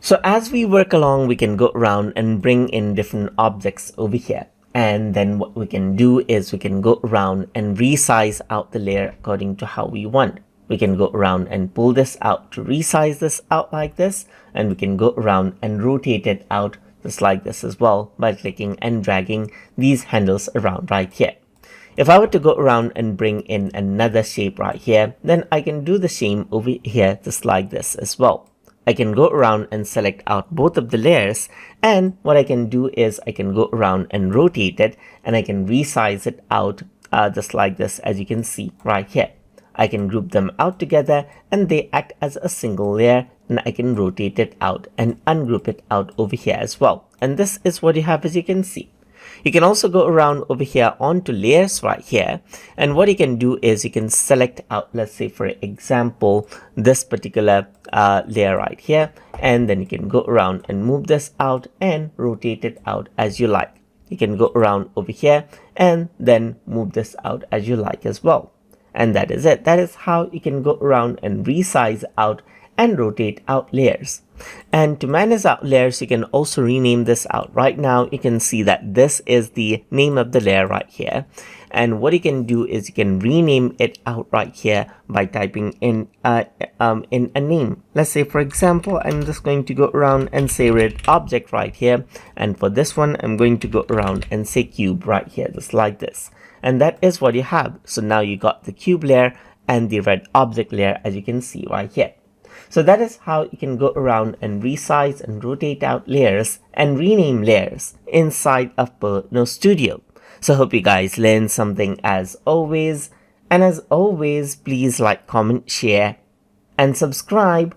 So as we work along, we can go around and bring in different objects over here. And then what we can do is we can go around and resize out the layer according to how we want. We can go around and pull this out to resize this out like this. And we can go around and rotate it out just like this as well by clicking and dragging these handles around right here. If I were to go around and bring in another shape right here, then I can do the same over here just like this as well. I can go around and select out both of the layers, and what I can do is I can go around and rotate it, and I can resize it out just like this, as you can see right here. I can group them out together and they act as a single layer, and I can rotate it out and ungroup it out over here as well. And this is what you have, as you can see. You can also go around over here onto layers right here, and what you can do is you can select out, let's say for example, this particular layer right here, and then you can go around and move this out and rotate it out as you like. You can go around over here and then move this out as you like as well. And that is it. That is how you can go around and resize out and rotate out layers. And to manage out layers, you can also rename this out. Right now, you can see that this is the name of the layer right here. And what you can do is you can rename it out right here by typing in a name. Let's say, for example, I'm just going to go around and say red object right here. And for this one, I'm going to go around and say cube right here, just like this. And that is what you have. So now you got the cube layer and the red object layer, as you can see right here. So that is how you can go around and resize and rotate out layers and rename layers inside of Polotno Studio. So hope you guys learned something as always. And as always, please like, comment, share, and subscribe.